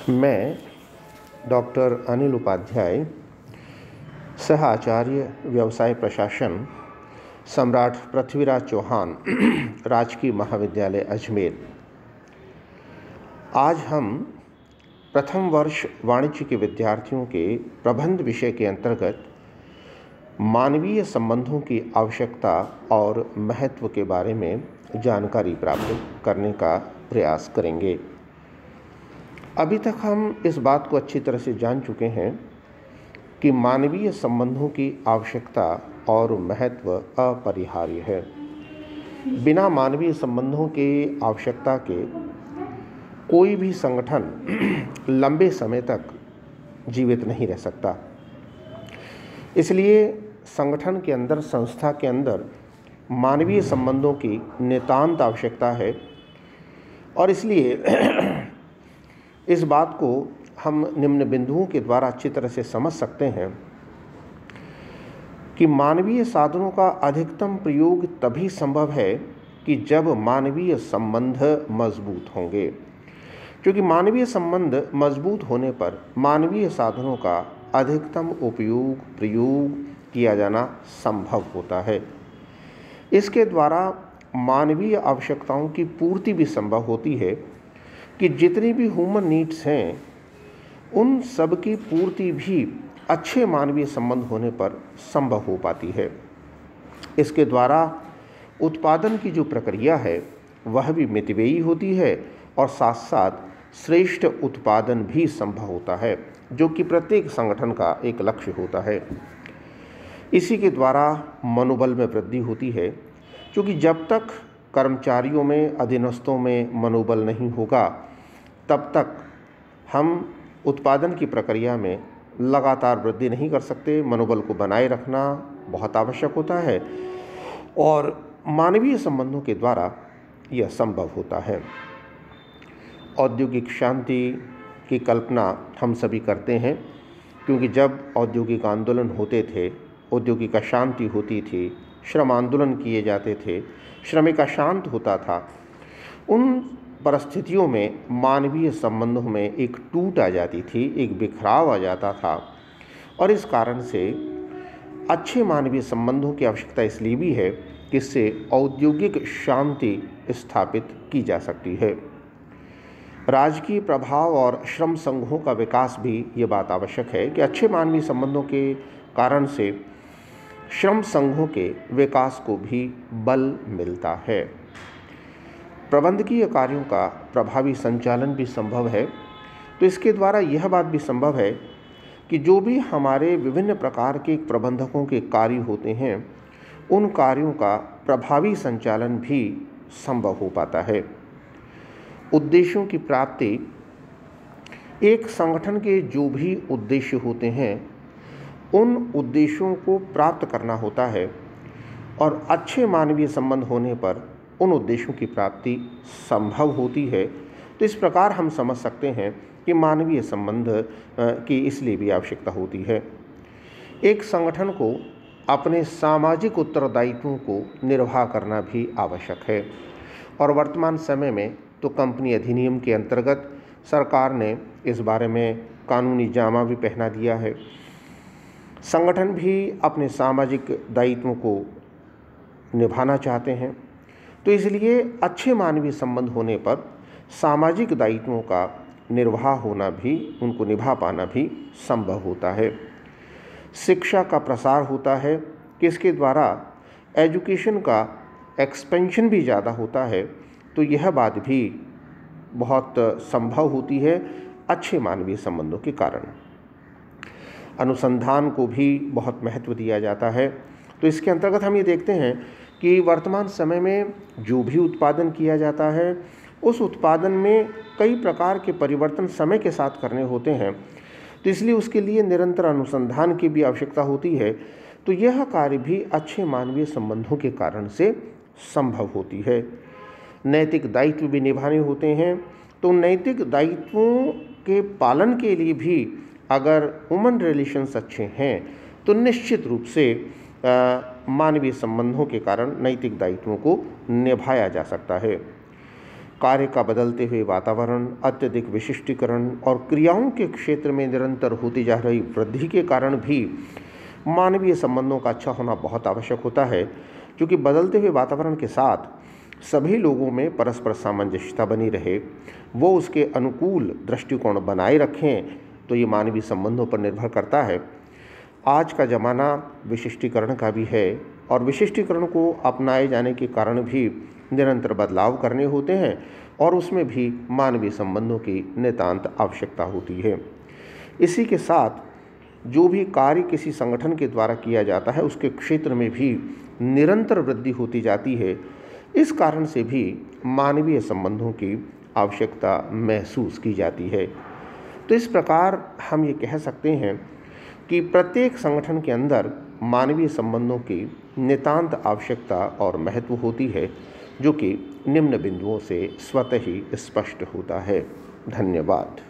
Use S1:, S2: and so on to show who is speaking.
S1: मैं डॉक्टर अनिल उपाध्याय, सह आचार्य व्यवसाय प्रशासन, सम्राट पृथ्वीराज चौहान राजकीय महाविद्यालय अजमेर। आज हम प्रथम वर्ष वाणिज्य के विद्यार्थियों के प्रबंध विषय के अंतर्गत मानवीय संबंधों की आवश्यकता और महत्व के बारे में जानकारी प्राप्त करने का प्रयास करेंगे। अभी तक हम इस बात को अच्छी तरह से जान चुके हैं कि मानवीय संबंधों की आवश्यकता और महत्व अपरिहार्य है। बिना मानवीय संबंधों की आवश्यकता के कोई भी संगठन लंबे समय तक जीवित नहीं रह सकता। इसलिए संगठन के अंदर, संस्था के अंदर मानवीय संबंधों की नितांत आवश्यकता है और इसलिए इस बात को हम निम्न बिंदुओं के द्वारा अच्छी तरह से समझ सकते हैं कि मानवीय साधनों का अधिकतम प्रयोग तभी संभव है कि जब मानवीय संबंध मजबूत होंगे, क्योंकि मानवीय संबंध मजबूत होने पर मानवीय साधनों का अधिकतम प्रयोग किया जाना संभव होता है। इसके द्वारा मानवीय आवश्यकताओं की पूर्ति भी संभव होती है कि जितनी भी ह्यूमन नीड्स हैं उन सब की पूर्ति भी अच्छे मानवीय संबंध होने पर संभव हो पाती है। इसके द्वारा उत्पादन की जो प्रक्रिया है वह भी मितव्ययी होती है और साथ साथ श्रेष्ठ उत्पादन भी संभव होता है, जो कि प्रत्येक संगठन का एक लक्ष्य होता है। इसी के द्वारा मनोबल में वृद्धि होती है, क्योंकि जब तक कर्मचारियों में, अधीनस्थों में मनोबल नहीं होगा तब तक हम उत्पादन की प्रक्रिया में लगातार वृद्धि नहीं कर सकते। मनोबल को बनाए रखना बहुत आवश्यक होता है और मानवीय संबंधों के द्वारा यह संभव होता है। औद्योगिक शांति की कल्पना हम सभी करते हैं, क्योंकि जब औद्योगिक आंदोलन होते थे, औद्योगिक अशांति होती थी, श्रम आंदोलन किए जाते थे, श्रमिक अशांत होता था, उन परिस्थितियों में मानवीय संबंधों में एक टूट आ जाती थी, एक बिखराव आ जाता था और इस कारण से अच्छे मानवीय संबंधों की आवश्यकता इसलिए भी है कि इससे औद्योगिक शांति स्थापित की जा सकती है। राजकीय प्रभाव और श्रम संघों का विकास भी ये बात आवश्यक है कि अच्छे मानवीय संबंधों के कारण से श्रम संघों के विकास को भी बल मिलता है। प्रबंधकीय कार्यों का प्रभावी संचालन भी संभव है, तो इसके द्वारा यह बात भी संभव है कि जो भी हमारे विभिन्न प्रकार के प्रबंधकों के कार्य होते हैं उन कार्यों का प्रभावी संचालन भी संभव हो पाता है। उद्देश्यों की प्राप्ति, एक संगठन के जो भी उद्देश्य होते हैं उन उद्देश्यों को प्राप्त करना होता है और अच्छे मानवीय संबंध होने पर उन उद्देश्यों की प्राप्ति संभव होती है। तो इस प्रकार हम समझ सकते हैं कि मानवीय संबंध की इसलिए भी आवश्यकता होती है। एक संगठन को अपने सामाजिक उत्तरदायित्वों को निर्वाह करना भी आवश्यक है और वर्तमान समय में तो कंपनी अधिनियम के अंतर्गत सरकार ने इस बारे में कानूनी जामा भी पहना दिया है। संगठन भी अपने सामाजिक दायित्वों को निभाना चाहते हैं, तो इसलिए अच्छे मानवीय संबंध होने पर सामाजिक दायित्वों का निर्वाह होना भी, उनको निभा पाना भी संभव होता है। शिक्षा का प्रसार होता है कि इसके द्वारा एजुकेशन का एक्सपेंशन भी ज़्यादा होता है, तो यह बात भी बहुत संभव होती है अच्छे मानवीय संबंधों के कारण। अनुसंधान को भी बहुत महत्व दिया जाता है, तो इसके अंतर्गत हम ये देखते हैं कि वर्तमान समय में जो भी उत्पादन किया जाता है उस उत्पादन में कई प्रकार के परिवर्तन समय के साथ करने होते हैं, तो इसलिए उसके लिए निरंतर अनुसंधान की भी आवश्यकता होती है। तो यह कार्य भी अच्छे मानवीय संबंधों के कारण से संभव होती है। नैतिक दायित्व भी निभाने होते हैं, तो नैतिक दायित्वों के पालन के लिए भी अगर ह्यूमन रिलेशंस अच्छे हैं तो निश्चित रूप से मानवीय संबंधों के कारण नैतिक दायित्वों को निभाया जा सकता है। कार्य का बदलते हुए वातावरण, अत्यधिक विशिष्टीकरण और क्रियाओं के क्षेत्र में निरंतर होती जा रही वृद्धि के कारण भी मानवीय संबंधों का अच्छा होना बहुत आवश्यक होता है, क्योंकि बदलते हुए वातावरण के साथ सभी लोगों में परस्पर सामंजस्यता बनी रहे, वो उसके अनुकूल दृष्टिकोण बनाए रखें, तो ये मानवीय संबंधों पर निर्भर करता है। आज का ज़माना विशिष्टीकरण का भी है और विशिष्टीकरण को अपनाए जाने के कारण भी निरंतर बदलाव करने होते हैं और उसमें भी मानवीय संबंधों की नितांत आवश्यकता होती है। इसी के साथ जो भी कार्य किसी संगठन के द्वारा किया जाता है उसके क्षेत्र में भी निरंतर वृद्धि होती जाती है। इस कारण से भी मानवीय संबंधों की आवश्यकता महसूस की जाती है। तो इस प्रकार हम ये कह सकते हैं कि प्रत्येक संगठन के अंदर मानवीय संबंधों की नितांत आवश्यकता और महत्व होती है, जो कि निम्न बिंदुओं से स्वतः ही स्पष्ट होता है। धन्यवाद।